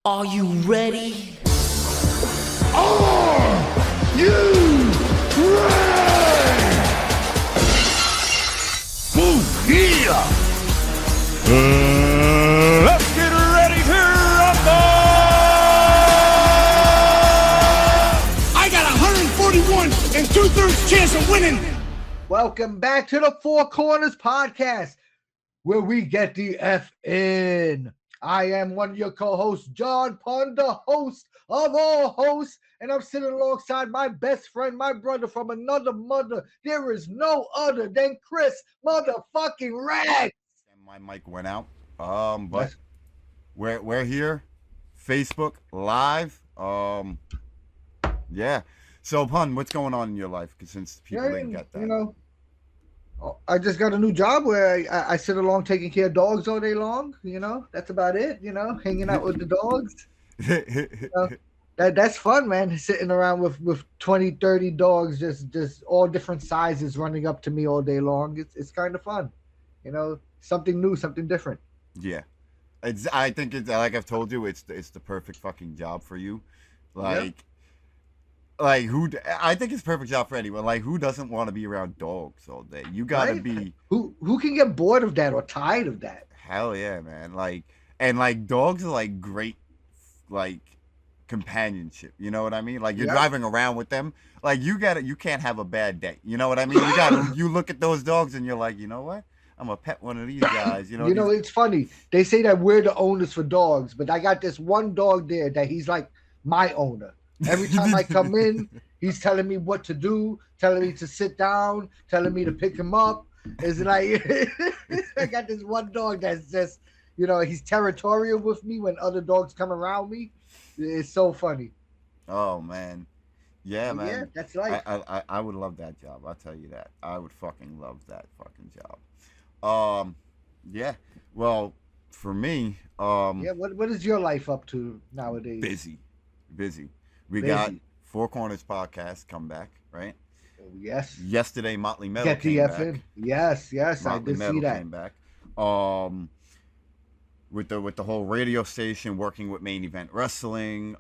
Are you ready? Are you ready? Move here! Let's get ready to rumble! I got 141 and 2/3 chance of winning. Welcome back to the Four Corners Podcast, where we get the F in. I am one of your co-hosts, John Punn, the host of all hosts, and I'm sitting alongside my best friend, my brother from another mother. There is no other than Kris motherfucking Rex. And my mic went out. But we're here, Facebook Live. Yeah. So, Punn, what's going on in your life? Because since people didn't get that, you know, I just got a new job where I sit along taking care of dogs all day long. You know, that's about it. You know, hanging out with the dogs. That's fun, man. Sitting around with 20, 30 dogs, just all different sizes running up to me all day long. It's kind of fun. You know, something new, something different. Yeah. I think it's like I've told you, it's the perfect fucking job for you. Like who? I think it's a perfect job for anyone. Like, who doesn't want to be around dogs all day? You gotta be. Who can get bored of that or tired of that? Hell yeah, man! Like dogs are like great, like companionship. You know what I mean? Like, you're driving around with them. Like, you can't have a bad day. You know what I mean? You look at those dogs and you're like, you know what? I'm gonna pet one of these guys. You know. It's funny. They say that we're the owners for dogs, but I got this one dog there that he's like my owner. Every time I come in, he's telling me what to do, telling me to sit down, telling me to pick him up. It's like I got this one dog that's just, he's territorial with me when other dogs come around me. It's so funny. Oh man, yeah, man. Yeah, that's life. I would love that job. I'll tell you that. I would fucking love that fucking job. Yeah. Well, for me, What is your life up to nowadays? Busy. We got Four Corners Podcast come back, right? Yes. Yesterday, Motley Metal came back. Yes, I did see that. Came back. With the whole radio station, working with Main Event Wrestling.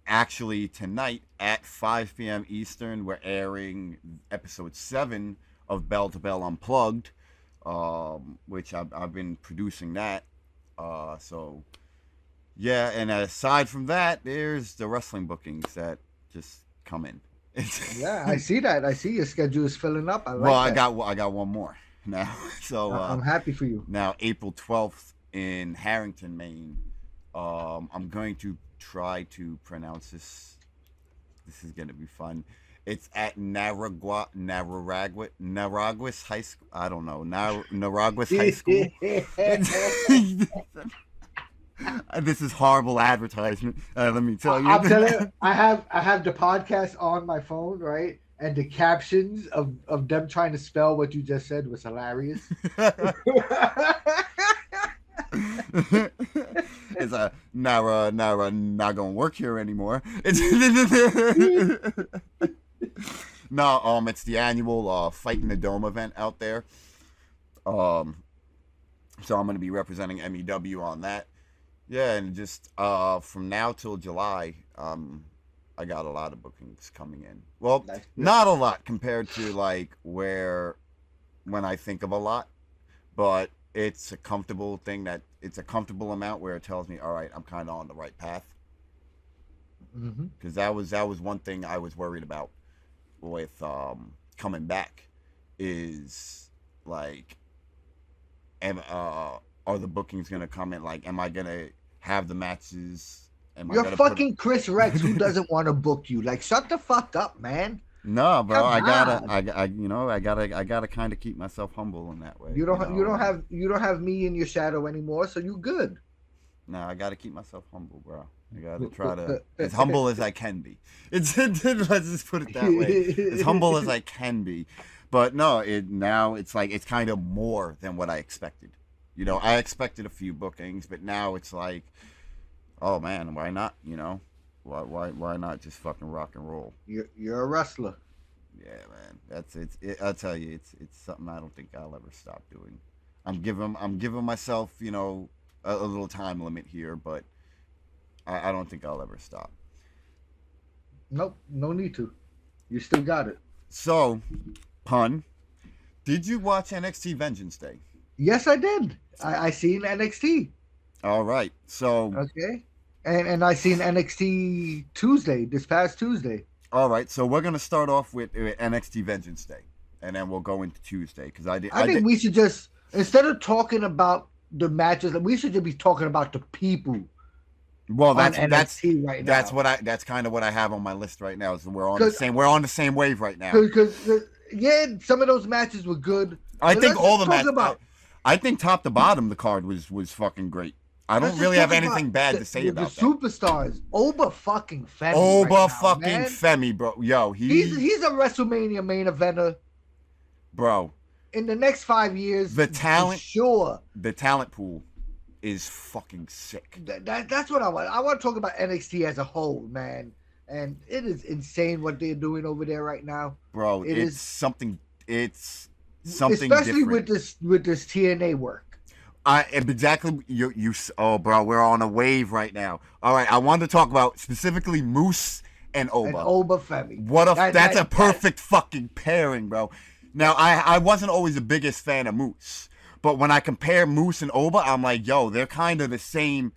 Actually, tonight at 5 p.m. Eastern, we're airing episode 7 of Bell to Bell Unplugged, which I've been producing that. So. Yeah, and aside from that, there's the wrestling bookings that just come in. Yeah, I see that. I see your schedule is filling up. I got one more now. So I'm happy for you. Now, April 12th in Harrington, Maine. I'm going to try to pronounce this. This is going to be fun. It's at Naraguas High School. I don't know. Naraguas High School. This is horrible advertisement. Let me tell you. I'm telling you, I have the podcast on my phone, right? And the captions of them trying to spell what you just said was hilarious. It's a Nara not gonna work here anymore. It's no, it's the annual Fight in the Dome event out there. So I'm gonna be representing MEW on that. Yeah, and just from now till July, I got a lot of bookings coming in. Well, not a lot compared to like when I think of a lot, but it's a comfortable thing it's a comfortable amount where it tells me, all right, I'm kind of on the right path. Because that was one thing I was worried about with coming back is like, are the bookings gonna come in? Like, am I gonna have the matches? You're fucking Kris Rex, who doesn't want to book you. Like, shut the fuck up, man. No, bro, I gotta kind of keep myself humble in that way. You don't have me in your shadow anymore, so you good. No, I gotta keep myself humble, bro. I gotta try to as humble as I can be. Let's just put it that way, as humble as I can be. But no, it's like it's kind of more than what I expected. I expected a few bookings, but now it's like, oh man, why not? Why not just fucking rock and roll? You're a wrestler. Yeah, man. That's it. I'll tell you, it's something I don't think I'll ever stop doing. I'm giving myself, a little time limit here, but I don't think I'll ever stop. Nope, no need to. You still got it. So, Punn, did you watch NXT Vengeance Day? Yes, I did. I seen NXT. All right. So, Okay. And I seen NXT Tuesday, this past Tuesday. all right. So we're gonna start off with NXT Vengeance Day, and then we'll go into Tuesday because I think we should just, instead of talking about the matches, we should just be talking about the people. Well, that's NXT right now. That's kind of what I have on my list right now. So we're on the same wave right now. Because some of those matches were good. I think all the matches. I think top to bottom the card was fucking great. I don't really have anything bad to say about the superstars. Oba fucking Femi. Femi, bro. Yo, he's a WrestleMania main eventer, bro. In the next 5 years, the talent, sure. The talent pool is fucking sick. That's what I want. I want to talk about NXT as a whole, man. And it is insane what they're doing over there right now, bro. It's something. It's something, especially different. with this TNA work. Exactly. You. Oh, bro, we're on a wave right now. All right, I wanted to talk about specifically Moose and Oba. And Oba Femi. That's a perfect fucking pairing, bro. Now, I wasn't always the biggest fan of Moose, but when I compare Moose and Oba, I'm like, yo, they're kind of the same,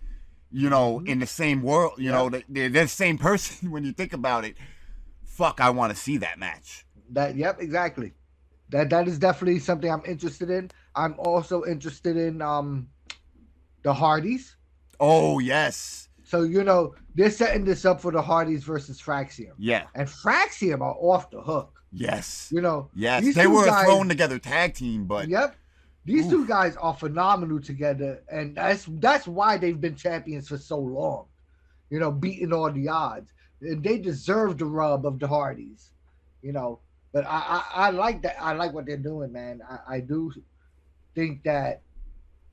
in the same world. They're the same person when you think about it. Fuck, I want to see that match. Yep, exactly. That is definitely something I'm interested in. I'm also interested in the Hardys. Oh, yes. So, they're setting this up for the Hardys versus Fraxium. Yeah. And Fraxium are off the hook. Yes. Yes. They were a thrown together tag team, but. Yep. These two guys are phenomenal together, and that's why they've been champions for so long. Beating all the odds. And they deserve the rub of the Hardys. But I like that. I like what they're doing, man. I do think that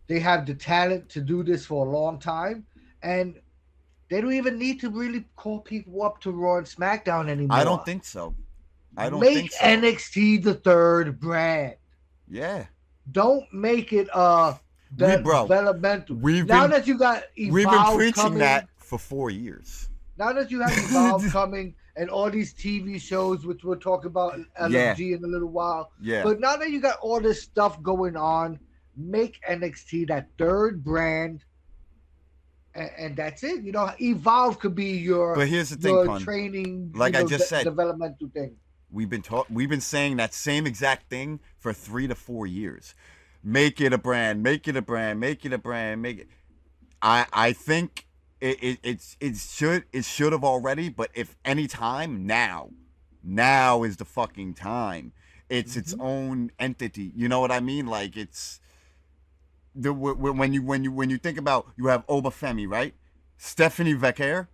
they have the talent to do this for a long time, and they don't even need to really call people up to Raw and SmackDown anymore. I don't think so. Make NXT the third brand. Yeah. Don't make it developmental. Now that you got Evolve we've been preaching coming, that for 4 years. Now that you have Evolve coming and all these TV shows, which we'll talk about LFG in a little while. Yeah. But now that you got all this stuff going on, make NXT that third brand. And that's it. Evolve could be your, but here's the thing, Punn. Training, like I just said, developmental thing. We've been saying that same exact thing for 3 to 4 years. Make it a brand. Make it a brand. Make it a brand. Make it. I think it should have already. But if any time, now is the fucking time. It's its own entity. You know what I mean? Like it's when you think about, you have Oba Femi, right? Stephanie Vecher.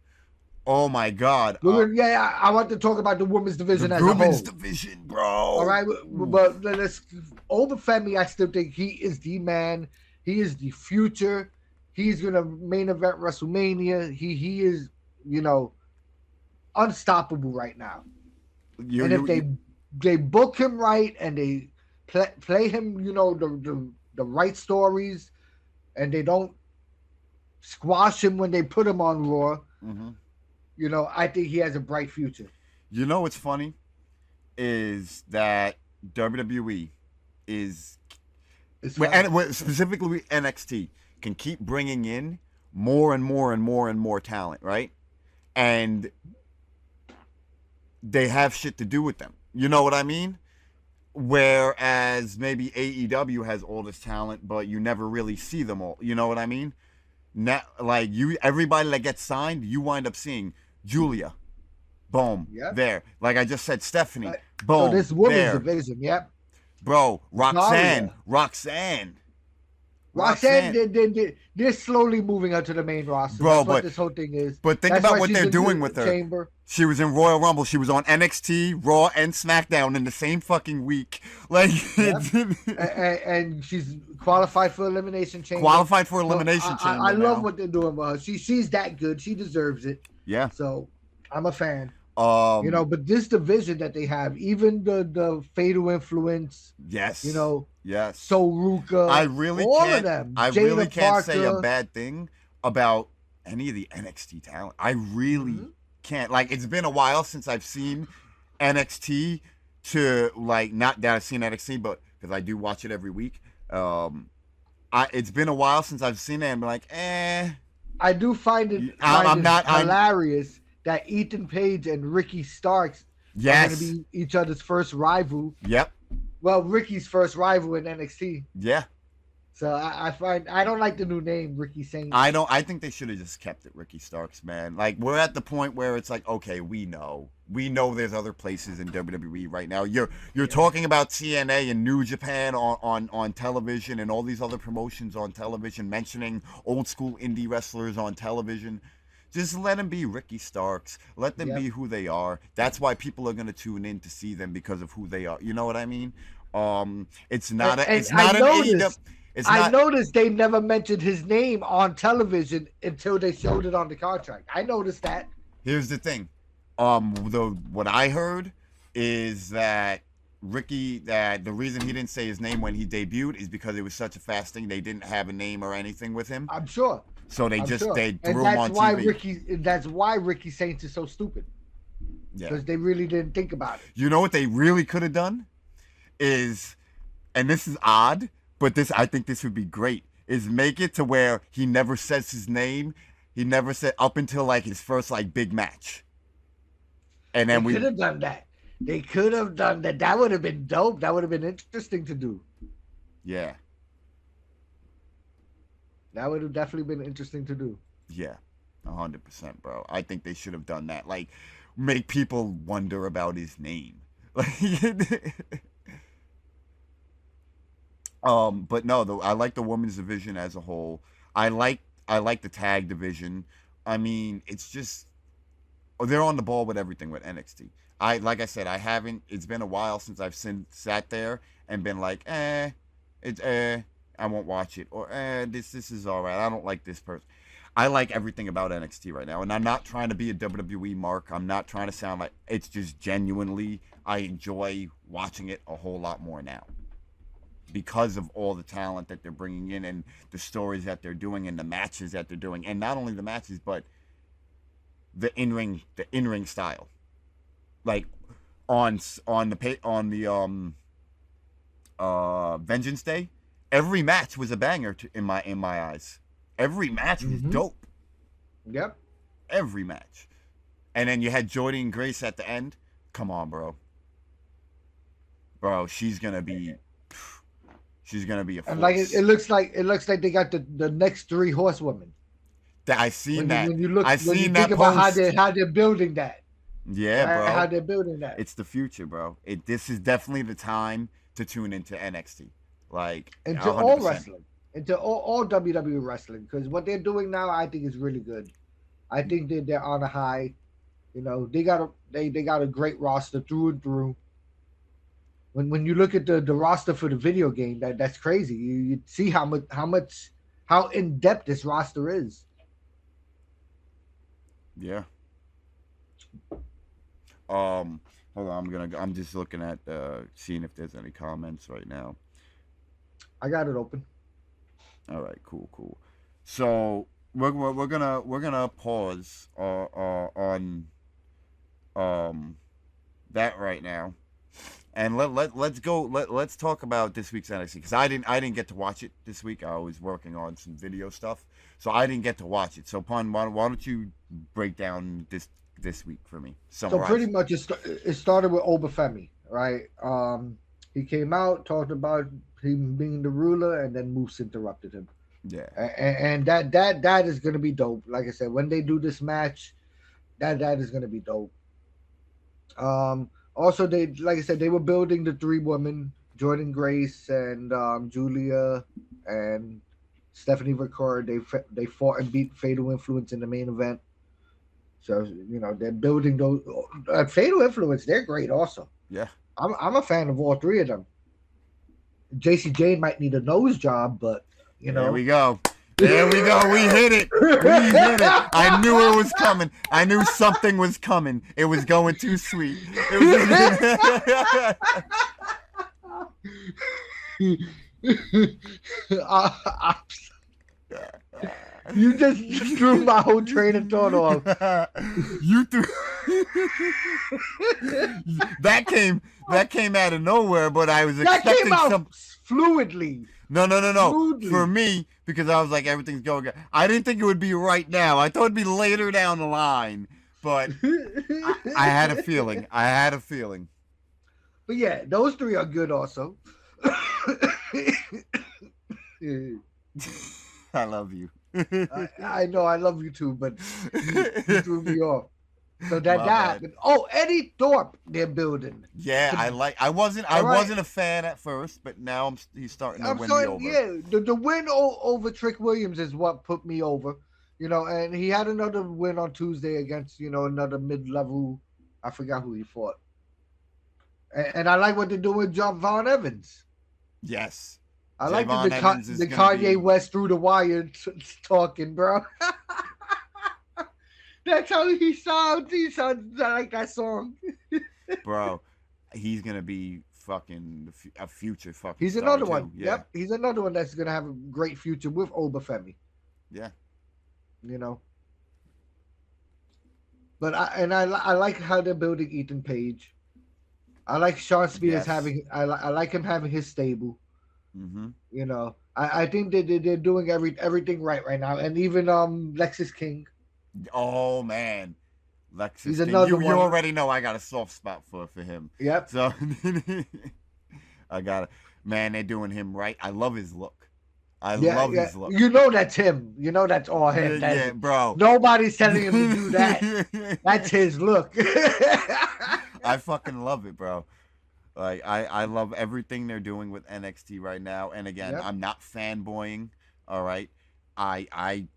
Oh my God! I want to talk about the women's division as a whole. Women's division, bro. All right, but let's Oba Femi. I still think he is the man. He is the future. He's gonna main event WrestleMania. He is, unstoppable right now. And if they book him right and they play him, the right stories, and they don't squash him when they put him on Raw. Mm-hmm. I think he has a bright future. What's funny is that WWE is, specifically NXT, can keep bringing in more and more and more and more talent, right? And they have shit to do with them. You know what I mean? Whereas maybe AEW has all this talent, but you never really see them all. You know what I mean? Now, like everybody that gets signed, you wind up seeing Julia, boom, there. Like I just said, Stephanie, boom, so this women's there. Division, yep. Bro, Roxanne. They're slowly moving her to the main roster. Bro, that's what this whole thing is. But think about what they're doing with her. Chamber. She was in Royal Rumble. She was on NXT, Raw, and SmackDown in the same fucking week. Like, and she's qualified for Elimination Chamber. I love what they're doing with her. She's that good. She deserves it. Yeah. So I'm a fan. But this division that they have, even the Fatal Influence. Yes. Yes. So Ruka. I really can't say a bad thing about any of the NXT talent. I really can't. Like, it's been a while since I've seen NXT to, like, not that I've seen NXT, but because I do watch it every week. It's been a while since I've seen it and be like, I do find it hilarious that Ethan Page and Ricky Starks are going to be each other's first rival. Yep. Well, Ricky's first rival in NXT. Yeah. So I don't like the new name, Ricky Saints. I think they should have just kept it Ricky Starks, man. Like, we're at the point where it's like, okay, we know there's other places in WWE right now. You're talking about TNA and New Japan on television and all these other promotions on television, mentioning old school indie wrestlers on television. Just let them be Ricky Starks. Let them be who they are. That's why people are going to tune in to see them, because of who they are. You know what I mean? It's not an AEW. I noticed they never mentioned his name on television until they showed it on the contract. I noticed that. Here's the thing. What I heard is that the reason he didn't say his name when he debuted is because it was such a fast thing. They didn't have a name or anything with him. I'm sure. So they threw him on TV. That's why Ricky Saints is so stupid. Yeah. Because they really didn't think about it. You know what they really could have done is, and this is odd, but I think this would be great, is make it to where he never says his name. He never said up until like his first like big match. And then we could have done that. They could have done that. That would have been dope. That would have been interesting to do. Yeah. That would have definitely been interesting to do. Yeah. 100%, bro. I think they should have done that. Like, make people wonder about his name. But no, I like the women's division as a whole. I like the tag division. I mean, it's just, they're on the ball with everything with NXT. Like I said, it's been a while since I've sat there and been like, I won't watch it, or this is all right. I don't like this person. I like everything about NXT right now, and I'm not trying to be a WWE mark. I'm not trying to sound like, it's just genuinely, I enjoy watching it a whole lot more now, because of all the talent that they're bringing in and the stories that they're doing and the matches that they're doing, and not only the matches but the in-ring style. Like on the Vengeance Day, every match was a banger in my eyes. Every match was dope. Yep. Every match. And then you had Jordy and Grace at the end. Come on, bro. Bro, she's gonna be a force. And like it looks like they got the next 3 horsewomen. I've seen that. When you think about how they're building that. Yeah, bro. How they're building that. It's the future, bro. This is definitely the time to tune into NXT. Like, into 100%. all wrestling. Into all WWE wrestling. Because what they're doing now, I think, is really good. I think they're on a high. You know, they got a great roster through and through. When you look at the roster for the video game, that's crazy. You see how in depth this roster is. Yeah. Hold on, I'm just looking at seeing if there's any comments right now. I got it open. All right, cool. So we're gonna pause on that right now, and let's talk about this week's NXT, because I didn't get to watch it this week. I was working on some video stuff, so I didn't get to watch it. So Punn, why don't you break down this week for me? Summarize. So pretty much it started with Obafemi, right? He came out, talked about him being the ruler, and then Moose interrupted him. Yeah. And that is gonna be dope. Like I said, when they do this match, that is gonna be dope. Also, like I said, they were building the 3 women, Jordan Grace and Julia and Stephanie Ricard. They fought and beat Fatal Influence in the main event. So, you know, they're building those. Fatal Influence, they're great also. Yeah. I'm a fan of all 3 of them. JC Jane might need a nose job, but, you know. There we go. We hit it. I knew it was coming. I knew something was coming. It was going too sweet. You just threw my whole train of thought off. You threw that came out of nowhere, but I was That expecting came out some. fluidly. No. Smoothly. For me, because I was like, everything's going. I didn't think it would be right now. I thought it'd be later down the line, but I had a feeling. But yeah, those three are good also. I love you. I know I love you too, but you threw me off. So that My happened. Oh, Eddie Thorpe, they're building. Yeah, I wasn't a fan at first, but now he's starting to win me over. Yeah, the win over Trick Williams is what put me over. You know, and he had another win on Tuesday against, you know, another mid-level. I forgot who he fought. And I like what they're doing with John Von Evans. Yes. I like the Kanye West through the wire talking, bro. That's how he sounds. He sounds like that song. Bro, he's going to be fucking a future fucking He's star another too. one. Yeah. Yep. He's another one that's going to have a great future with Obafemi. Yeah. You know. But I like how they're building Ethan Page. I like Sean Spears I like him having his stable. Mm-hmm. You know, I think they're doing everything right now, and even Lexus King. Oh man, Lexus He's King. another You one. already know I got a soft spot for him. Yep. So I got it. Man, they're doing him right. I love his look. I love his look. You know that's him. You know that's all him. Yeah, bro. Nobody's telling him to do that. That's his look. I fucking love it, bro. Like I love everything they're doing with NXT right now. And again, I'm not fanboying. All right, I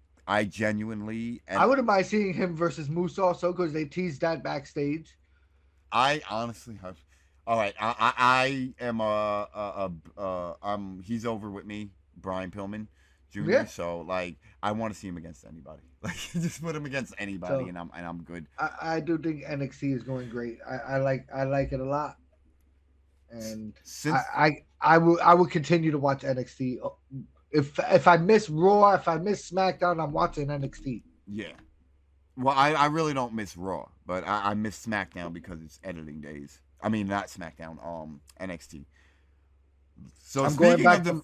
genuinely. And I wouldn't mind seeing him versus Moose also because they teased that backstage. I honestly have. All right, I am he's over with me, Brian Pillman Jr. Yeah. So like I want to see him against anybody. Like just put him against anybody, and I'm good. I do think NXT is going great. I like it a lot. And I will continue to watch NXT. If I miss Raw, if I miss SmackDown, I'm watching NXT. Yeah. Well, I really don't miss Raw, but I miss SmackDown because it's editing days. I mean, not SmackDown, NXT. So I'm going back to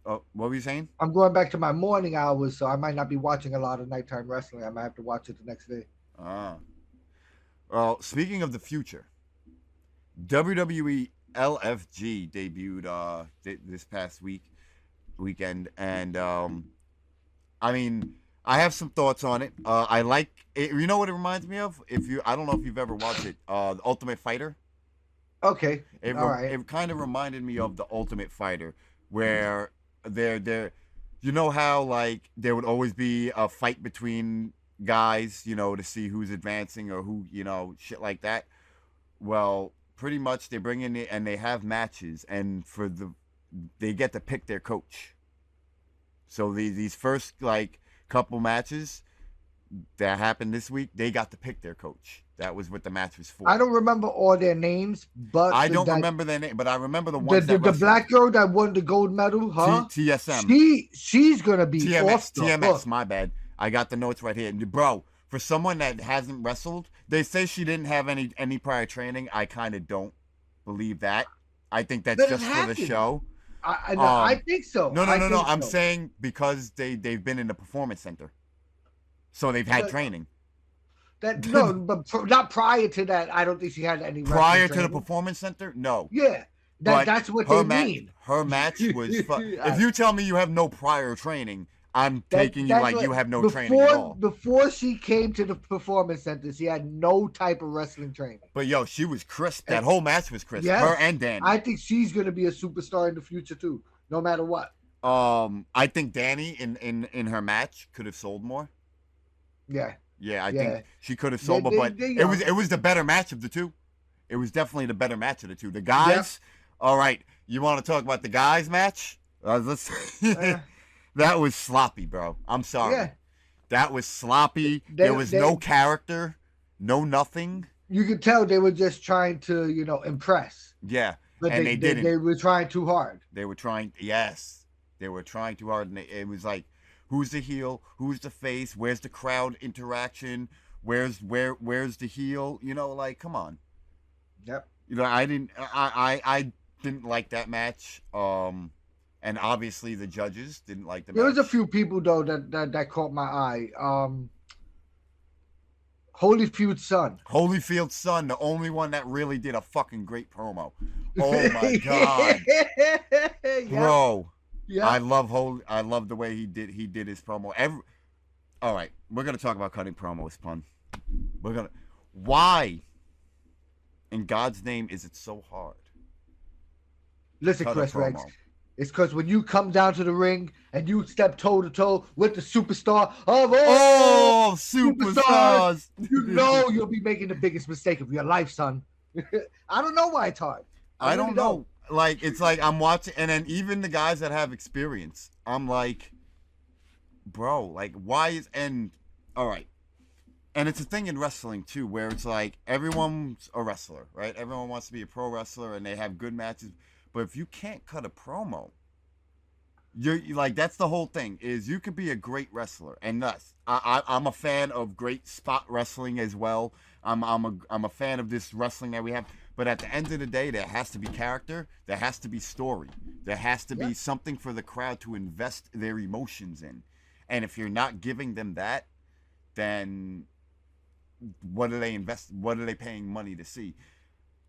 what were you saying? I'm going back to my morning hours, so I might not be watching a lot of nighttime wrestling. I might have to watch it the next day. Well, speaking of the future, WWE LFG debuted this past weekend, and I mean, I have some thoughts on it. I like it. You know what it reminds me of? I don't know if you've ever watched it, The Ultimate Fighter. Okay, It kind of reminded me of The Ultimate Fighter, where they're you know how like there would always be a fight between guys, you know, to see who's advancing or who, you know, shit like that. Well, pretty much they bring in it and they have matches, and they get to pick their coach. So these first like couple matches that happened this week, they got to pick their coach. That was what the match was for. I don't remember all their names, but I don't remember their name, but I remember the ones that the black girl that won the gold medal, huh? TSM. She's gonna be TMS. hook. My bad. I got the notes right here, bro. For someone that hasn't wrestled, they say she didn't have any prior training. I kind of don't believe that. I think that's just for the show. I think so. No. I'm saying because they've been in the performance center, so they've had training. But not prior to that. I don't think she had any. Prior to the performance center, no. Yeah, that's what they mean. Her match was. If you tell me you have no prior training, I'm taking you like you have no training at all. Before she came to the performance center, she had no type of wrestling training. But yo, she was crisp. That whole match was crisp. Yes, her and Danny. I think she's gonna be a superstar in the future too, no matter what. I think Danny in her match could have sold more. Yeah. Yeah, I think she could have sold more, but it was the better match of the two. It was definitely the better match of the two. The guys, all right. You want to talk about the guys match? That was sloppy, bro. I'm sorry. Yeah. That was sloppy. There was no character, no nothing. You could tell they were just trying to, impress. Yeah, but they didn't. They were trying too hard. They were trying. Yes, they were trying too hard, and it was like, who's the heel, who's the face, where's the crowd interaction, where's the heel, you know, like come on. Yep. You know, I didn't like that match. And obviously the judges didn't like the match. There was a few people though that caught my eye. Holyfield's son. Holyfield's son, the only one that really did a fucking great promo. Oh my god. Bro. Yeah. I love the way he did his promo. All right, we're going to talk about cutting promos, Punn. Why in God's name is it so hard? Listen, Chris Rex. It's because when you come down to the ring and you step toe to toe with the superstar of all superstars, you know you'll be making the biggest mistake of your life, son. I don't know why it's hard. I don't know. Like, it's like I'm watching, and then even the guys that have experience, I'm like, bro, like, why is, and, all right. And it's a thing in wrestling, too, where it's like, everyone's a wrestler, right? Everyone wants to be a pro wrestler, and they have good matches. But if you can't cut a promo, you're like, that's the whole thing, is you could be a great wrestler. And thus, I'm a fan of great spot wrestling as well. I'm a fan of this wrestling that we have. But at the end of the day, there has to be character. There has to be story. There has to be something for the crowd to invest their emotions in. And if you're not giving them that, then what are they paying money to see?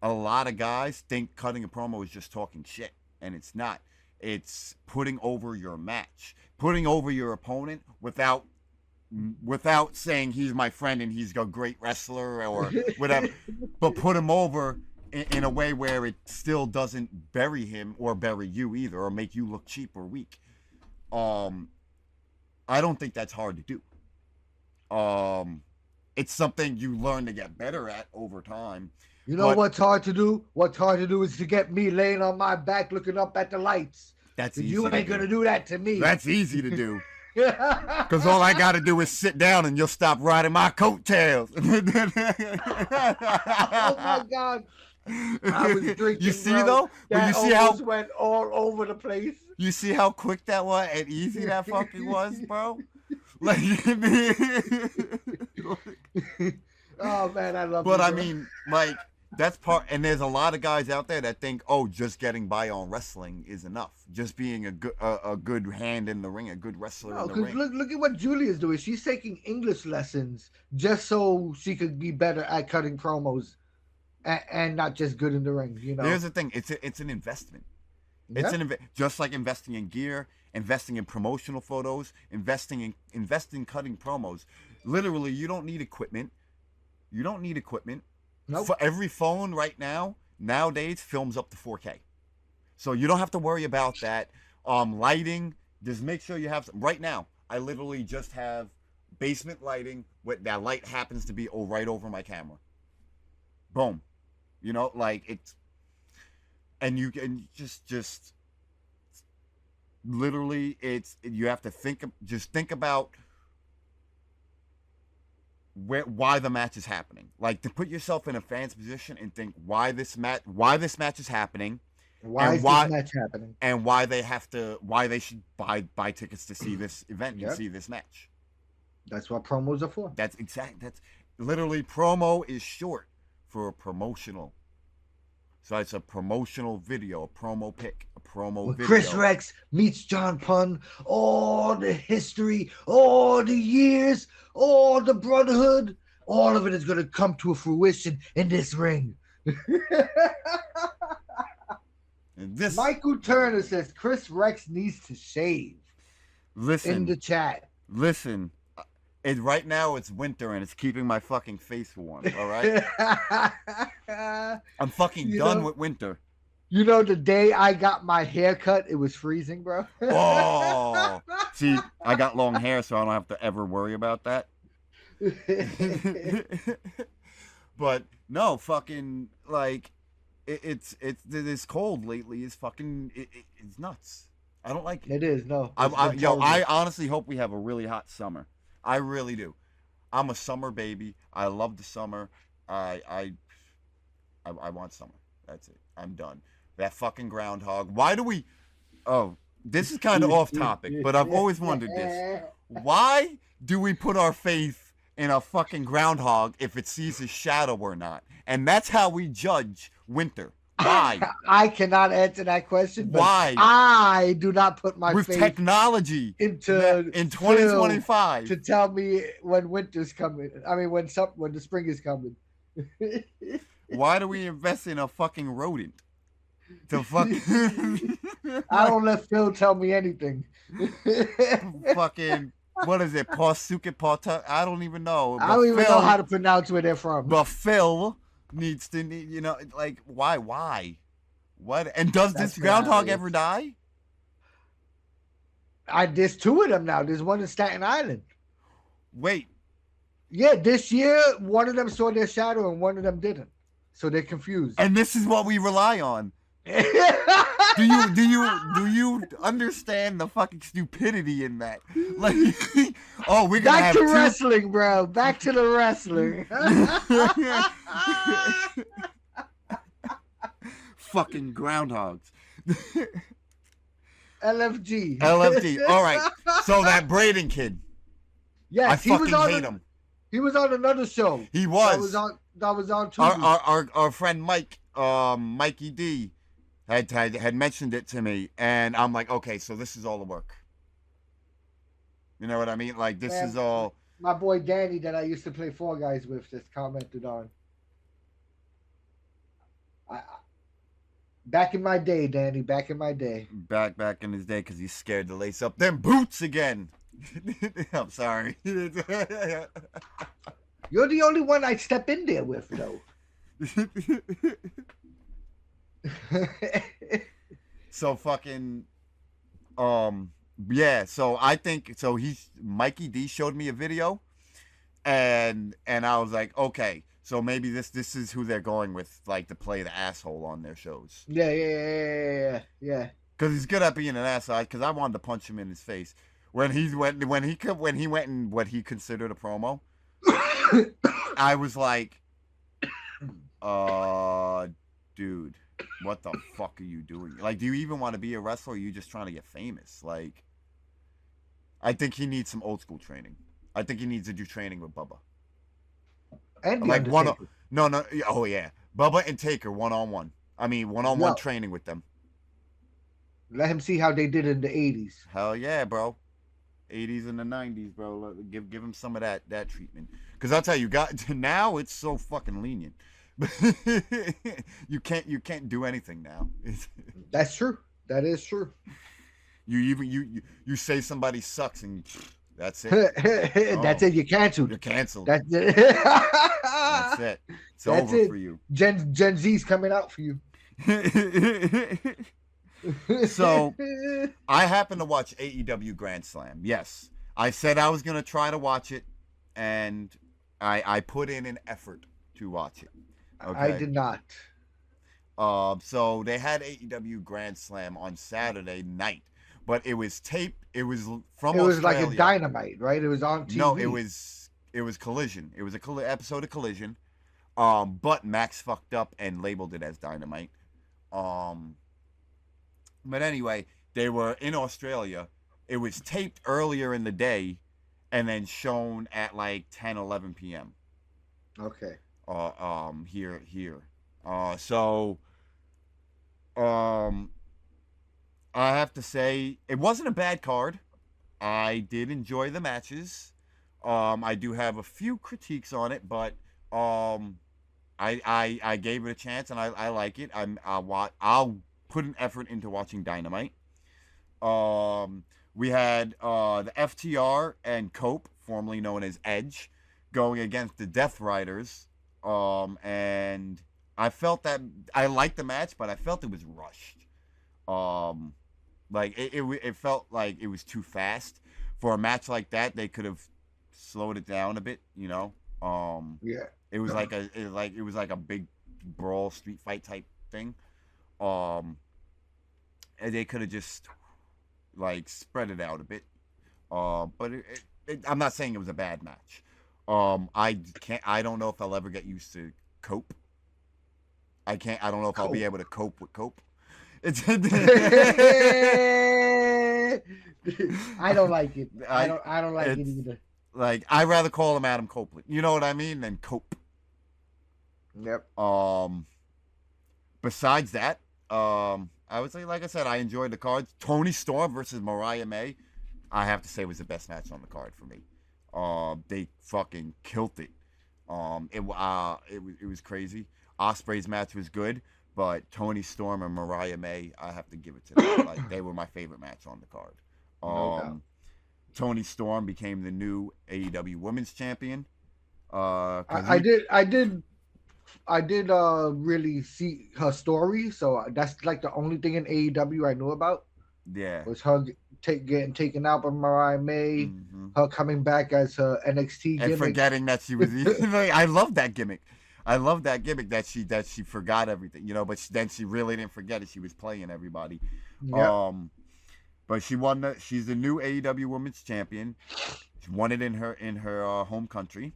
A lot of guys think cutting a promo is just talking shit, and it's not. It's putting over your match, putting over your opponent without saying he's my friend and he's a great wrestler or whatever, but put him over in a way where it still doesn't bury him or bury you either, or make you look cheap or weak. I don't think that's hard to do. It's something you learn to get better at over time. You know what's hard to do? What's hard to do is to get me laying on my back looking up at the lights. That's easy. You ain't going to do that to me. That's easy to do. Because all I got to do is sit down and you'll stop riding my coattails. Oh, my God. I was drinking, you see, bro. though? When you see how went all over the place. You see how quick that was and easy that fucking was, bro? Like, oh, man, I love it. But, I mean, like, that's part, and there's a lot of guys out there that think, oh, just getting by on wrestling is enough. Just being a good hand in the ring, a good wrestler in the ring. Look at what Julia's doing. She's taking English lessons just so she could be better at cutting promos and not just good in the ring, you know? Here's the thing. It's an investment. It's just like investing in gear, investing in promotional photos, investing in cutting promos. Literally, you don't need equipment. Nope. For every phone right nowadays films up to 4K. So you don't have to worry about that. Lighting, just make sure you have some. Right now, I literally just have basement lighting. What that light happens to be right over my camera. Boom. You know, like it's, and you can just literally, you have to think about why the match is happening. Like, to put yourself in a fan's position and think why this match is happening, why this match happening, and why they should buy tickets to see this event and see this match. That's what promos are for. That's literally, promo is short for promotional. So it's a promotional video, a promo pic, a promo video. Chris Rex meets John Punn, all the history, all the years, all the brotherhood, all of it is going to come to a fruition in this ring. Michael Turner says Chris Rex needs to shave. Listen. In the chat. Listen. Right now it's winter and it's keeping my fucking face warm, all right? I'm fucking done with winter. You know, the day I got my hair cut, it was freezing, bro. Oh, see, I got long hair, so I don't have to ever worry about that. But no, fucking, like, it's this cold lately is fucking, it's nuts. I don't like it. It is, no. I honestly hope we have a really hot summer. I really do. I'm a summer baby. I love the summer. I want summer. That's it. I'm done. That fucking groundhog. Why do we? Oh, this is kind of off topic, but I've always wondered this. Why do we put our faith in a fucking groundhog if it sees his shadow or not? And that's how we judge winter. Why? I cannot answer that question. But Why? I do not put my with faith technology in 2025 to tell me when winter's coming. I mean, when the spring is coming. Why do we invest in a fucking rodent? To fuck. I don't let Phil tell me anything. Fucking. What is it? Pawsuket Pawtuck? I don't even know. I don't even know how to pronounce where they're from. But Phil needs to, like, why? What? And does this groundhog ever die? There's two of them now. There's one in Staten Island. Wait. Yeah, this year one of them saw their shadow and one of them didn't. So they're confused. And this is what we rely on. Do you understand the fucking stupidity in that? Like, oh, we're gonna back to wrestling, bro. Back to the wrestling. Fucking groundhogs. LFG. All right. So that Braden kid. Yes, I fucking hate him. He was on another show. He was. That was on Tuesday. Our friend Mike, Mikey D, had mentioned it to me, and I'm like, okay, so this is all the work. You know what I mean? Like, this is all. My boy Danny that I used to play Fall Guys with just commented on. Back in my day, Danny. Back in my day. Back in his day, because he's scared to lace up them boots again. I'm sorry. You're the only one I step in there with, though. So fucking, yeah. So I think so. Mikey D showed me a video, and I was like, okay, so maybe this is who they're going with, like, to play the asshole on their shows. Yeah. Because he's good at being an asshole. Because I wanted to punch him in his face when he went in what he considered a promo. I was like, dude, what the fuck are you doing? Like, do you even want to be a wrestler, or are you just trying to get famous? Like, I think he needs some old school training. I think he needs to do training with Bubba. And like oh yeah, Bubba and Taker one-on-one. I mean, one-on-one training with them. Let him see how they did in the 80s. Hell yeah, bro. 80s and the 90s, bro. Give him some of that treatment. Because I'll tell you, now it's so fucking lenient. you can't do anything now. That's true. That is true. You say somebody sucks and that's it. That's it. You're canceled. You're canceled. That's it. That's it. It's over for you. Gen Z's coming out for you. So I happened to watch AEW Grand Slam. Yes, I said I was gonna try to watch it, and I put in an effort to watch it. Okay? I did not. So they had AEW Grand Slam on Saturday night, but it was taped. It was from Australia. It was like a Dynamite, right? It was on TV. No, it was Collision. It was a episode of Collision. But Max fucked up and labeled it as Dynamite. But anyway, they were in Australia. It was taped earlier in the day and then shown at like 10, 11 p.m. Okay. Here. I have to say, it wasn't a bad card. I did enjoy the matches. I do have a few critiques on it, but I gave it a chance and I like it. I'll put an effort into watching Dynamite. We had the FTR and Cope, formerly known as Edge, going against the Death Riders. And I felt that I liked the match, but I felt it was rushed. Like it felt like it was too fast for a match like that. They could have slowed it down a bit, you know. Yeah. It was like a big brawl, street fight type thing. And they could have just like spread it out a bit. But I'm not saying it was a bad match. I don't know if I'll ever get used to Cope. I don't know if I'll be able to cope with Cope. It's I don't like it. I don't like it it's either. Like, I'd rather call him Adam Copeland. You know what I mean? Than Cope. Yep. Besides that, I would say, like I said, I enjoyed the cards. Tony Storm versus Mariah May, I have to say, was the best match on the card for me. They fucking killed it. It was crazy. Osprey's match was good, but Tony Storm and Mariah May, I have to give it to them. Like, they were my favorite match on the card. No doubt. Tony Storm became the new AEW Women's Champion. I did really see her story, so that's like the only thing in AEW I knew about. Yeah. Was her getting taken out by Mariah May, her coming back as her NXT gimmick. And forgetting that she was. I love that gimmick. I love that gimmick that she forgot everything, but then she really didn't forget it. She was playing everybody. Yep. But she won. She's the new AEW Women's Champion. She won it in her home country.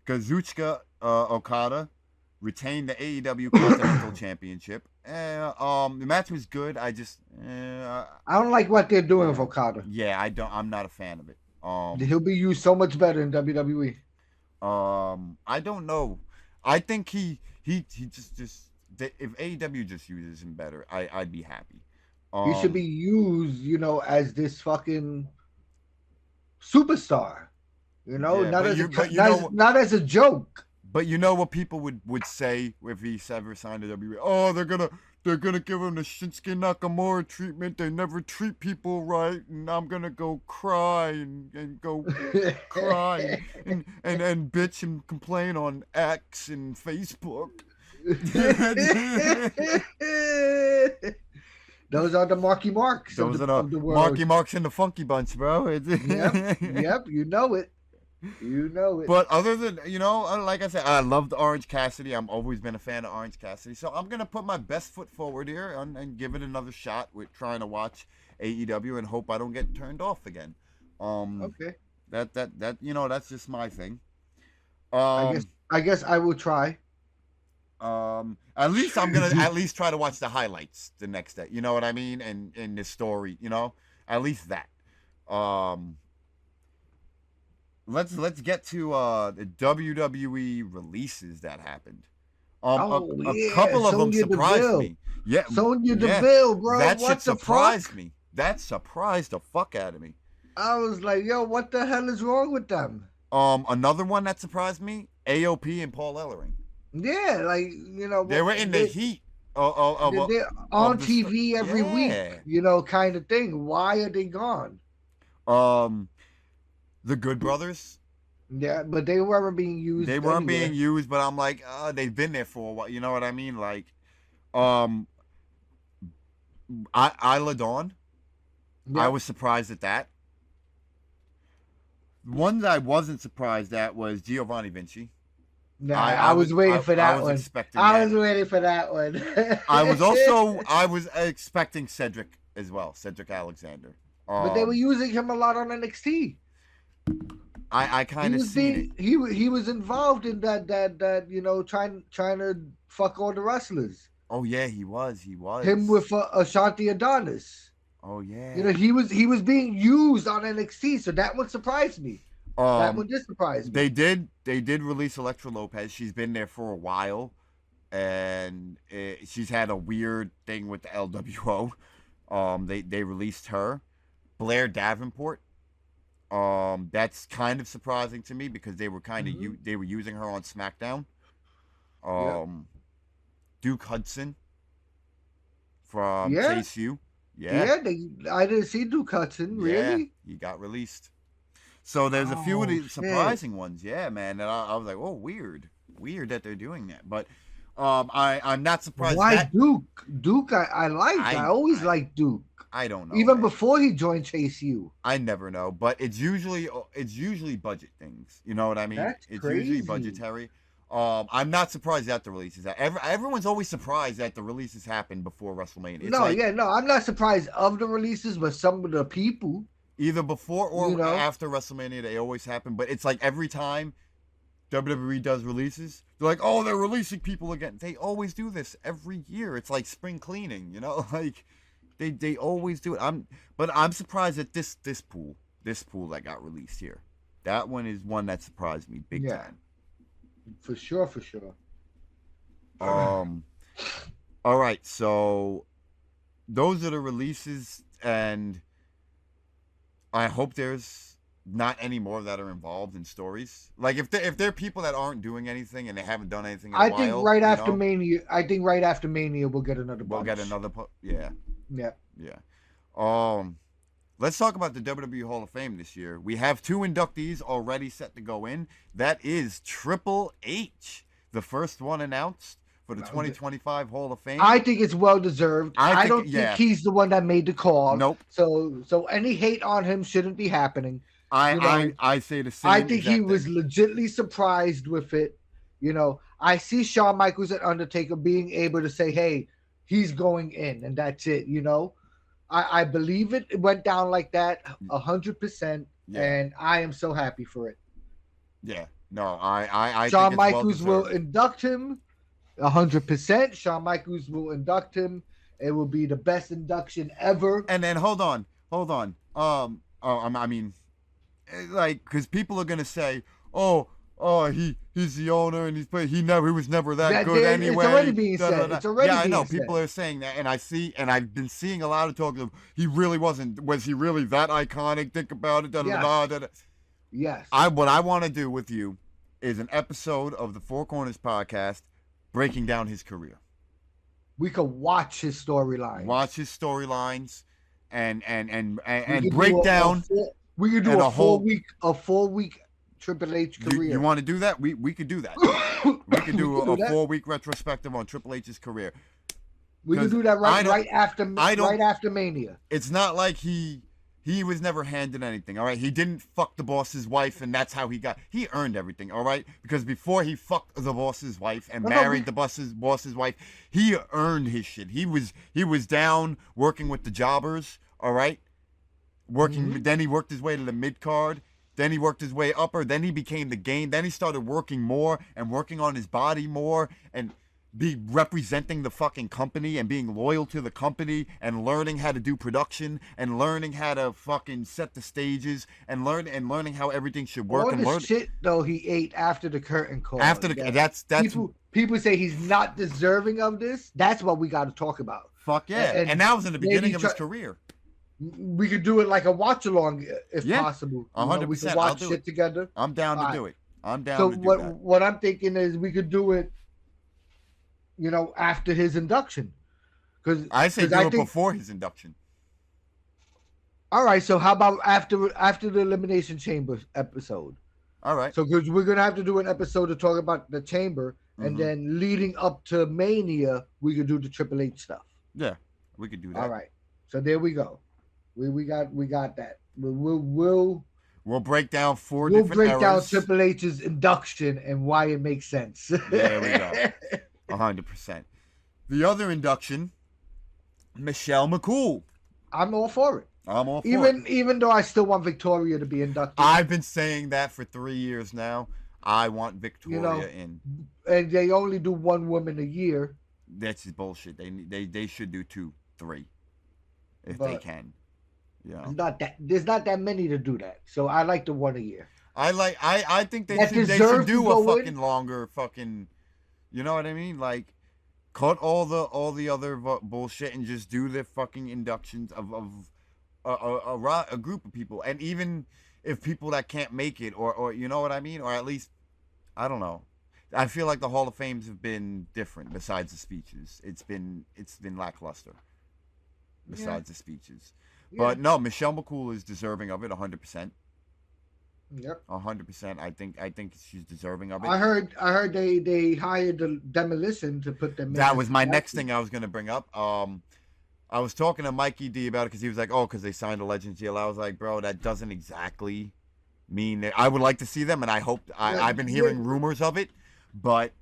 Kazuchika Okada retained the AEW Continental Championship. The match was good. I don't like what they're doing with Okada. Yeah, I'm not a fan of it. He'll be used so much better in WWE. I don't know. I think he just if AEW just uses him better, I'd be happy. He should be used, as this fucking superstar. Not as a joke. But you know what people would say if he ever signed to WWE? Oh, they're gonna give him the Shinsuke Nakamura treatment. They never treat people right, and I'm gonna go cry and go cry and bitch and complain on X and Facebook. Those are the Marky Marks. Those are the Marky Marks and the Funky Bunch, bro. Yep, you know it. But other than, like I said, I loved Orange Cassidy. I've always been a fan of Orange Cassidy. So I'm going to put my best foot forward here and give it another shot with trying to watch AEW and hope I don't get turned off again. Okay. That that's just my thing. I guess I will try. At least I'm going to try to watch the highlights the next day. You know what I mean? And the story, at least that. Let's get to the WWE releases that happened. A couple of them surprised me. Yeah, Sonya Deville, bro. That shit surprised me. That surprised the fuck out of me. I was like, yo, what the hell is wrong with them? Another one that surprised me, AOP and Paul Ellering. Yeah, they were in the heat. They're on TV every week, kind of thing. Why are they gone? The Good Brothers. Yeah, but they weren't being used. They weren't being used, but I'm like, they've been there for a while. You know what I mean? Like, Isla Dawn. Yep. I was surprised at that. One that I wasn't surprised at was Giovanni Vinci. Nah, I was waiting for that one. I was waiting for that one. I was expecting Cedric as well, Cedric Alexander. But they were using him a lot on NXT. I kind of seen it. He was involved in that trying to fuck all the wrestlers. Oh yeah, he was. Him with Ashanti Adonis. Oh yeah. He was being used on NXT, so that one surprised me. That one did surprise me. They did release Elektra Lopez. She's been there for a while, and she's had a weird thing with the LWO. They released her. Blair Davenport. That's kind of surprising to me because they were they were using her on SmackDown. Duke Hudson from Chase U. Yeah. I didn't see Duke Hudson, really. Yeah, he got released. So there's a few of these surprising ones, man. And I was like, oh, weird that they're doing that. But I'm not surprised. Why Duke? Duke, I like. I always liked Duke. I don't know. Even before he joined Chase U. I never know, but it's usually budget things. You know what I mean? It's crazy. Usually budgetary. I'm not surprised at the releases. Everyone's always surprised that the releases happen before WrestleMania. I'm not surprised of the releases, but some of the people. Either before or after WrestleMania, they always happen. But it's like every time WWE does releases, they're like, oh, they're releasing people again. They always do this every year. It's like spring cleaning, like They always do it. But I'm surprised at this pool that got released here. That one is one that surprised me big time. For sure. All right, so those are the releases, and I hope there's not any more that are involved in stories. Like if there are people that aren't doing anything and they haven't done anything in a while. I think right after Mania we'll get another bunch. We'll get another yeah. Let's talk about the WWE Hall of Fame this year. We have 2 inductees already set to go in. That is Triple H, the first one announced for the 2025 Hall of Fame. I think it's well deserved. I don't think he's the one that made the call. Nope. So any hate on him shouldn't be happening. I say the same. I think he was legitimately surprised with it. I see Shawn Michaels and Undertaker being able to say, "Hey, he's going in," and that's it. I believe it. It went down like that 100%, and I am so happy for it. Yeah. No, I Shawn think Michaels will induct him 100%. Shawn Michaels will induct him. It will be the best induction ever. And then hold on. I mean, like, because people are gonna say, he's the owner and he was never that good anyway. It's already being said. It's already being I know. said. People are saying that, and I've been seeing a lot of talk of he really wasn't. Was he really that iconic? Think about it. Yes. What I want to do with you is an episode of the Four Corners podcast breaking down his career. We could watch his storylines. And break down. We could do a 4-week Triple H career. You want to do that? We could do that. We could do a 4-week retrospective on Triple H's career. We could do that right after Mania. It's not like he was never handed anything, all right? He didn't fuck the boss's wife, and that's how he earned everything, all right? Because before he fucked the boss's wife and married the boss's wife, he earned his shit. He was down working with the jobbers, all right? Then he worked his way to the mid-card. Then he worked his way upper. Then he became the game. Then he started working more and working on his body more and be representing the fucking company and being loyal to the company and learning how to do production and learning how to fucking set the stages and learning how everything should work. All the shit though he ate after the curtain call. That's people say he's not deserving of this. That's what we got to talk about. Fuck yeah! And that was in the beginning of his career. We could do it like a watch along if possible. 100%. We could watch shit together. I'm down to do it. I'm down to do that. So what I'm thinking is we could do it, after his induction. I say do it before his induction. All right. So how about after the Elimination Chamber episode? All right. So because we're gonna have to do an episode to talk about the Chamber, and then leading up to Mania, we could do the Triple H stuff. Yeah, we could do that. All right. So there we go. We got that. We'll break down four different eras. We'll break down Triple H's induction and why it makes sense. There we go. 100%. The other induction, Michelle McCool. I'm all for it. I'm all for it. Even though I still want Victoria to be inducted. I've been saying that for 3 years now. I want Victoria in. And they only do one woman a year. That's just bullshit. They should do 2, 3 if they can. Yeah. There's not that many to do that. So I like the one a year. I think they should do a fucking longer fucking, you know what I mean? Like cut all the other bullshit and just do the fucking inductions of a group of people. And even if people that can't make it or you know what I mean? Or at least I don't know. I feel like the Hall of Fames have been different besides the speeches. It's been lackluster besides the speeches. Yeah. But no, Michelle McCool is deserving of it 100%. Yep. 100%. I think she's deserving of it. I heard they hired the Demolition to put them in. That was my next thing I was going to bring up. I was talking to Mikey D about it because he was like, oh, because they signed a Legends deal. I was like, bro, that doesn't exactly mean that. I would like to see them, and I hope I've been hearing rumors of it, but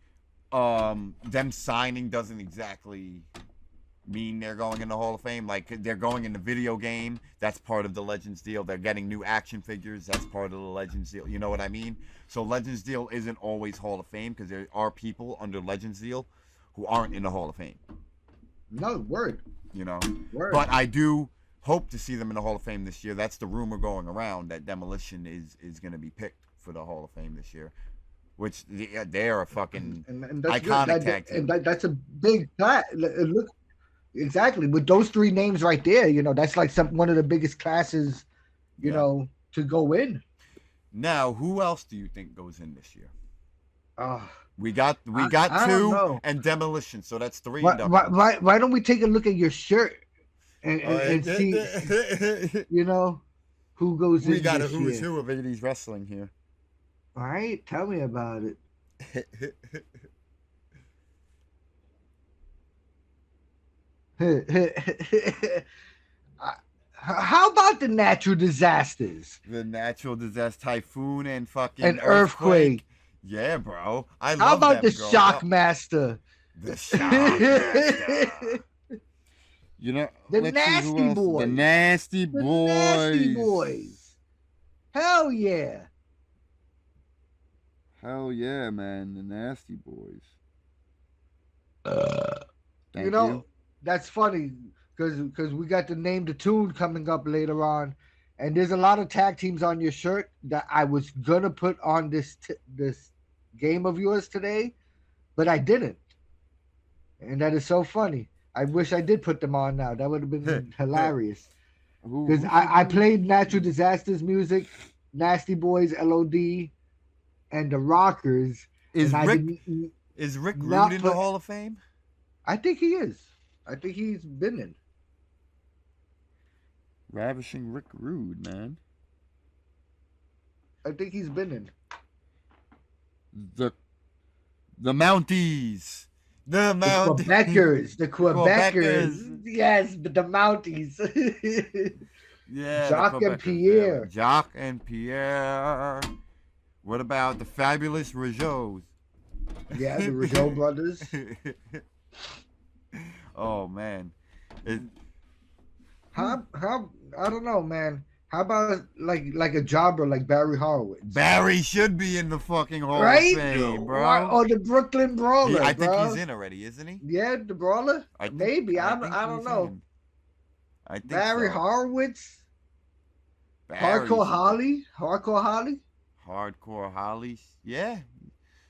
them signing doesn't exactly mean they're going in the Hall of Fame. Like they're going in the video game, that's part of the Legends deal. They're getting new action figures, that's part of the Legends deal. You know what I mean? So Legends deal isn't always Hall of Fame because there are people under Legends deal who aren't in the Hall of Fame. No word. You know, Word. but I do hope to see them in the Hall of Fame this year. That's the rumor going around that Demolition is going to be picked for the Hall of Fame this year, which they're a fucking and that's iconic good. tag team. And that's a big class. Look, exactly with those three names right there. You know, that's like one of the biggest classes. You know, to go in. Now, who else do you think goes in this year? We got I two and Demolition, so that's three. Why don't we take a look at your shirt and see, you know, who goes in this year? We got a who's who of 80s wrestling here. All right, tell me about it. How about the natural disasters? The natural disaster, typhoon, and fucking an earthquake. Yeah, bro. I love How about the Shockmaster? The Shockmaster. You know, the Nasty Boys. The Nasty Boys. The Nasty Boys. Hell yeah. Hell yeah, man. The Nasty Boys. You know, that's funny because we got to name the tune coming up later on, and there's a lot of tag teams on your shirt that I was gonna put on this game of yours today, but I didn't, and that is so funny. I wish I did put them on now. That would have been hilarious. Because I played Natural Disasters music, Nasty Boys, LOD, and the Rockers. Is Rick Rude in the Hall of Fame? I think he is. I think he's been in. Ravishing Rick Rude, man. I think he's been in. The Mounties. The Quebecers. Yes, but the Mounties. Yeah. Jacques and Pierre. Jacques and Pierre. What about the fabulous Rougeaus? Yeah, the Rougeau brothers. Oh man. How I don't know, man. How about like a jobber like Barry Horowitz? Barry should be in the fucking Hall of Fame, bro. Or the Brooklyn Brawler. I think he's in already, isn't he? Yeah, the Brawler. Maybe I don't know. I think Barry Horowitz. Hardcore Holly. Hardcore Holly. Yeah.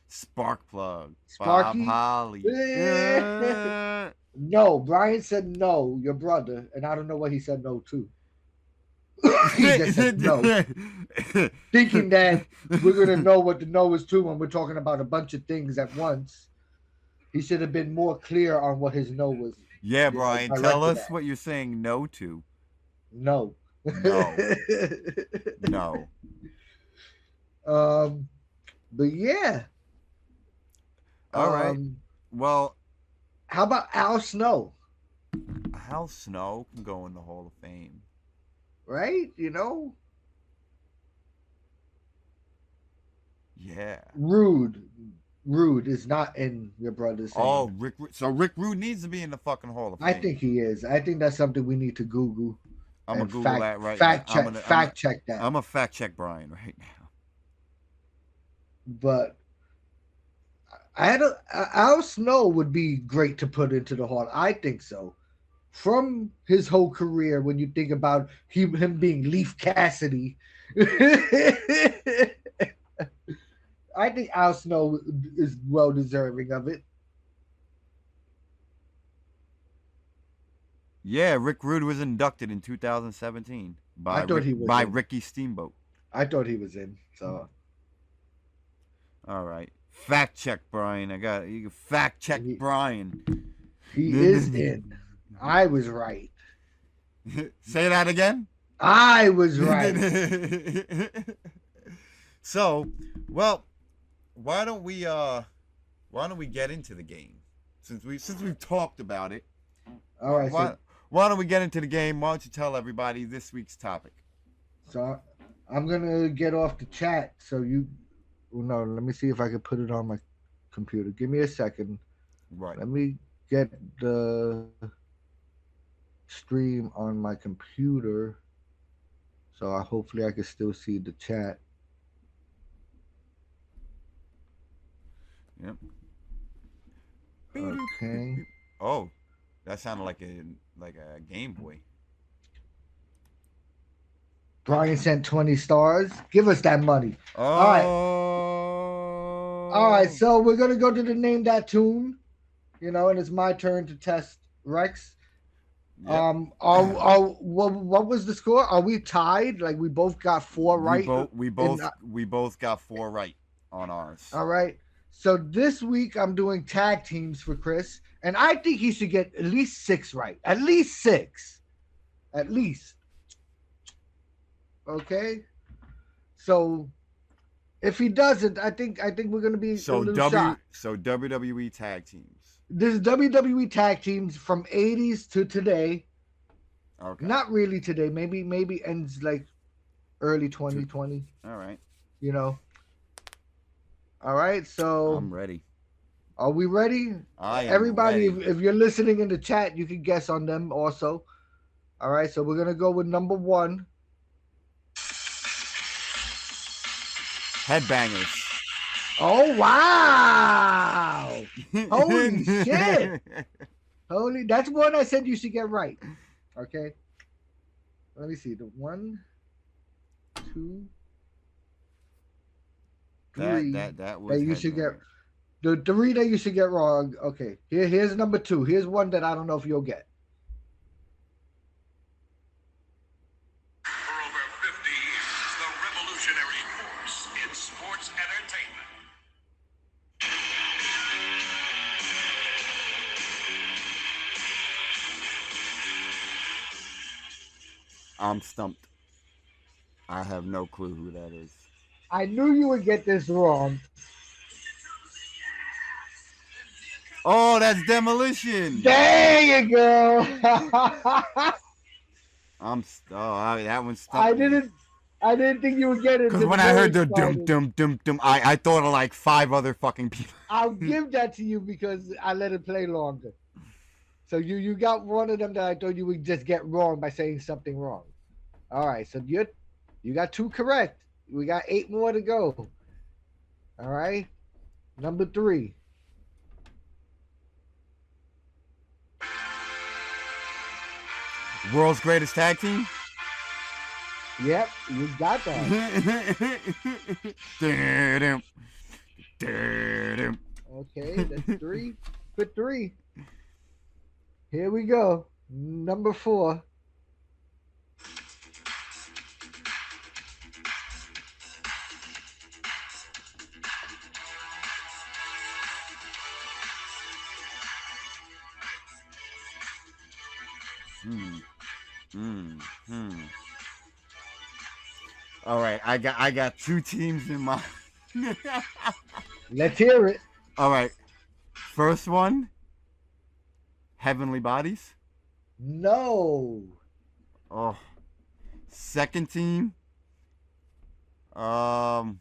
Sparkplug. Sparky. Bob Holly. Yeah. No, Brian said no, your brother, and I don't know what he said no to. He just said no. Thinking that we're going to know what the no is to when we're talking about a bunch of things at once. He should have been more clear on what his no was. Yeah, Brian, tell us what you're saying no to. No. No. But yeah. All right. Well, how about Al Snow? Al Snow can go in the Hall of Fame. Right? You know? Yeah. Rude is not in your brother's name. Oh, Rick Rude needs to be in the fucking Hall of Fame. I think he is. I think that's something we need to Google. I'm going to Google that right now. Fact check that. I'm going to fact check Brian right now. But Al Snow would be great to put into the Hall. I think so. From his whole career, when you think about him being Leaf Cassidy, I think Al Snow is well deserving of it. Yeah, Rick Rude was inducted in 2017 by Ricky Steamboat. I thought he was in. So, all right, fact check Brian. You can fact check Brian. He is in. I was right. Say that again. I was right. So, well, why don't we get into the game since we've talked about it? All right. Why don't we get into the game? Why don't you tell everybody this week's topic? So I'm gonna get off the chat. So let me see if I can put it on my computer. Give me a second. Right. Let me get the stream on my computer. So hopefully I can still see the chat. Yep. Okay. Oh, that sounded like an like a Game Boy. Brian sent 20 stars. Give us that money. Oh. All right. All right. So we're gonna go to the name that tune, and it's my turn to test Rex. Yep. What was the score? Are we tied? Like we both got 4 right? We both got 4 right on ours. All right. So this week I'm doing tag teams for Kris, and I think he should get at least 6 right. At least 6. At least. Okay. So if he doesn't, I think we're gonna be a little shocked. So WWE tag teams. This is WWE tag teams from 80s to today. Okay. Not really today. Maybe ends like early 2020. All right. All right. So I'm ready. Are we ready? Everybody, ready. If you're listening in the chat, you can guess on them also. All right. So we're gonna go with number 1. Headbangers. Oh wow! Holy shit! That's one I said you should get right. Okay. Let me see. The 1, 2, 3 that was you should get. The 3 that you should get wrong. Okay. Here's number 2. Here's one that I don't know if you'll get. For over 50 years, the revolutionary force in sports entertainment. I'm stumped. I have no clue who that is. I knew you would get this wrong. Oh, that's Demolition. There you go. That one stumped. I didn't think you would get it. Because when I heard the dum, I thought of like 5 other fucking people. I'll give that to you because I let it play longer. So you got one of them that I thought you would just get wrong by saying something wrong. All right, so you got 2 correct. We got 8 more to go. All right, number 3. World's Greatest Tag Team? Yep, you got that. Okay, that's 3. Put 3. Here we go. Number 4. All right, I got 2 teams in mind. Let's hear it. All right, first one, Heavenly Bodies. No. Oh, second team, the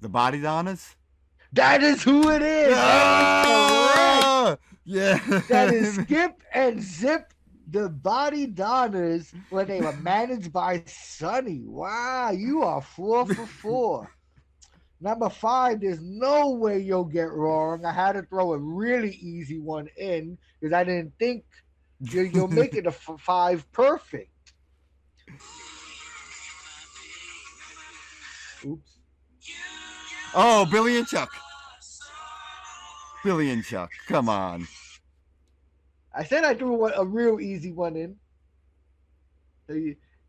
Body Donnas. That is who it is. Ah! Yeah. That is Skip and Zip, the Body Donnas, when they were managed by Sonny. Wow, you are 4 for 4. Number 5, there's no way you'll get wrong. I had to throw a really easy one in because I didn't think you'll make it a 5 perfect. Oops. Oh, Billy and Chuck. Billy and Chuck. Come on. I said I threw a real easy one in. So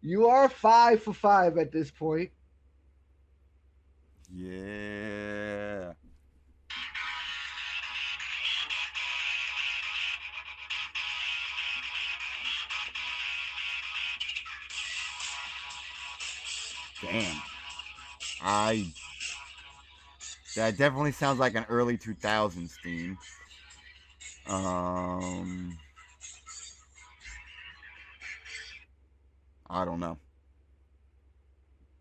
you are 5 for 5 at this point. Yeah. Damn. That definitely sounds like an early 2000s theme. I don't know.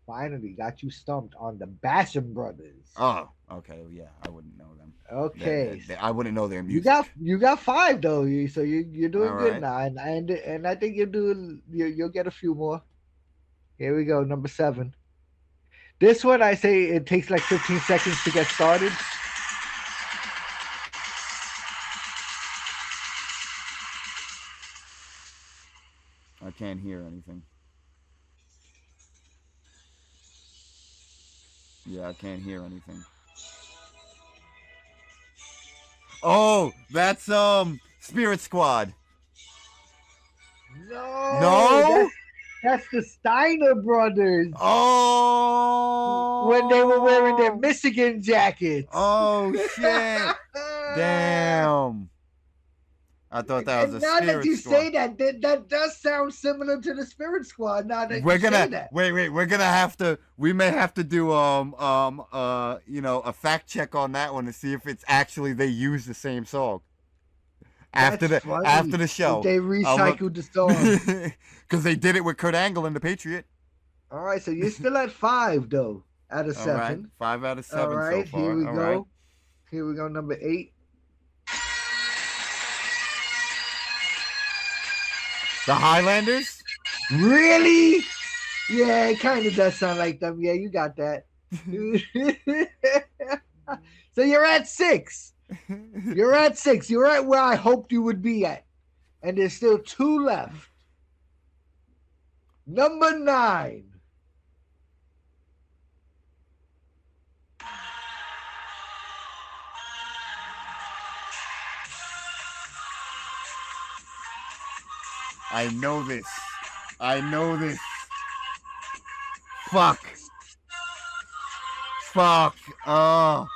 Finally got you stumped on the Basham Brothers. Oh, okay. Yeah, I wouldn't know them. Okay. I wouldn't know their music. You got 5 though, so you're doing All good right. now, and I think you'll get a few more. Here we go, number 7. This one I say it takes like 15 seconds to get started. can't hear anything. Yeah, I can't hear anything. Oh, that's Spirit Squad. No, No? that's the Steiner brothers. Oh, When they were wearing their Michigan jackets. Oh shit! Damn. I thought that was And a now Spirit that you Squad. say that does sound similar to the Spirit Squad. Now that We're you gonna say that. wait. We're gonna have to. We may have to do a fact check on that one to see if it's actually they use the same song. After That's the funny. after the show, If they recycled the song. because they did it with Kurt Angle and the Patriot. All right, so you're still at 5 though, out of 7. All right, 5 out of 7 All right, so far. here we All go. right. Here we go, number 8. The Highlanders. Really? Yeah, it kind of does sound like them. Yeah, you got that. So you're at 6. You're at 6. You're at where I hoped you would be at. And there's still 2 left. Number 9. I know this. I know this. Fuck. Fuck. Oh,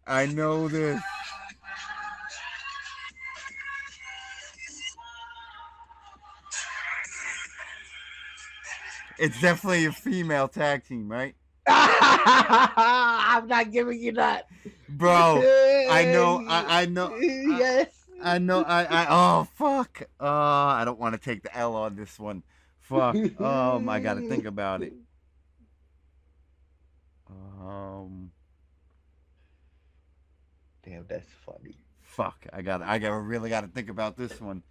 I know this. It's definitely a female tag team, right? I'm not giving you that. Bro, I know. Yes. I know. Oh, fuck. I don't want to take the L on this one. Fuck. I got to think about it. Damn, that's funny. Fuck. I really got to think about this one.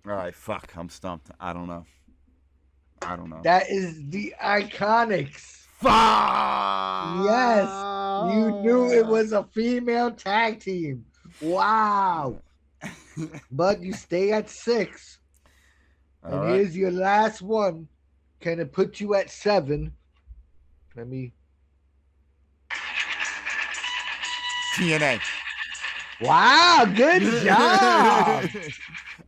All right, fuck. I'm stumped. I don't know. That is the Iconics. Fuck! Yes. You knew it was a female tag team. Wow. But you stay at 6. All And here's your last one. Can it put you at 7? Let me. TNA. Wow, good job.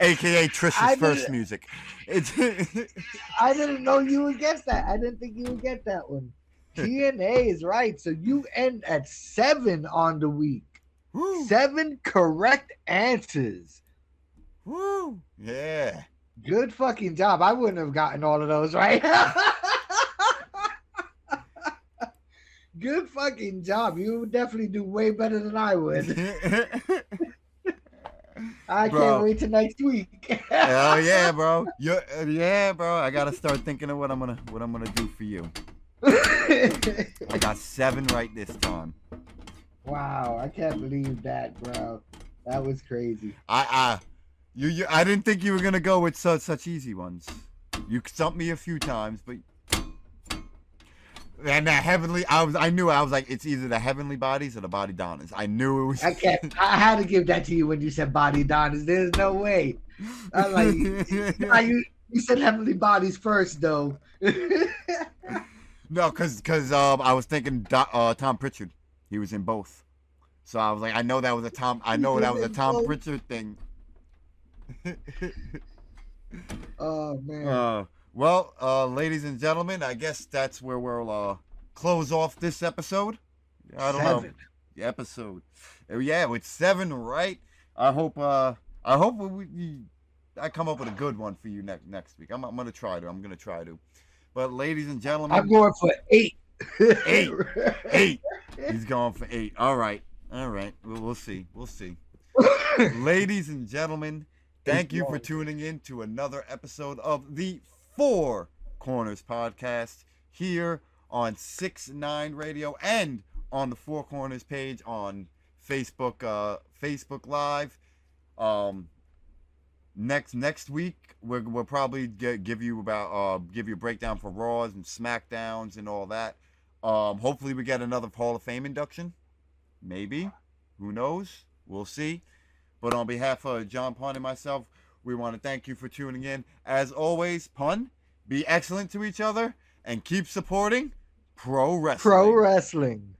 AKA Trish's first music. I didn't know you would get that. I didn't think you would get that one. TNA is right. So you end at 7 on the week. Woo. 7 correct answers. Woo. Yeah. Good fucking job. I wouldn't have gotten all of those right. Good fucking job. You would definitely do way better than I would. I can't wait till next week. Hell yeah, bro. Yeah, bro. I gotta start thinking of what I'm gonna do for you. I got 7 right this time. Wow, I can't believe that, bro. That was crazy. I didn't think you were gonna go with such easy ones. You stumped me a few times, but and the heavenly, I was like, it's either the heavenly bodies or the body donnas. I knew it was. I had to give that to you when you said body donnas. There's no way. I'm like, you said heavenly bodies first, though. No, cause I was thinking Tom Pritchard. He was in both, so I was like, I know that was a Tom Pritchard thing. Oh man. Well, ladies and gentlemen, I guess that's where we'll close off this episode. I don't know. The episode. Yeah, with 7 right. I hope I come up with a good one for you next week. I'm gonna try to. But ladies and gentlemen, I'm going for 8. 8. He's going for 8. All right. We'll see. Ladies and gentlemen, thank you for tuning in to another episode of the Four Corners Podcast here on 6ix9ine Radio and on the Four Corners page on Facebook Live. Next week we'll probably give you a breakdown for Raws and SmackDowns and all that. Hopefully we get another Hall of Fame induction. Maybe. Who knows? We'll see. But on behalf of John Punn and myself, we want to thank you for tuning in. As always, Punn, be excellent to each other and keep supporting pro wrestling. Pro wrestling.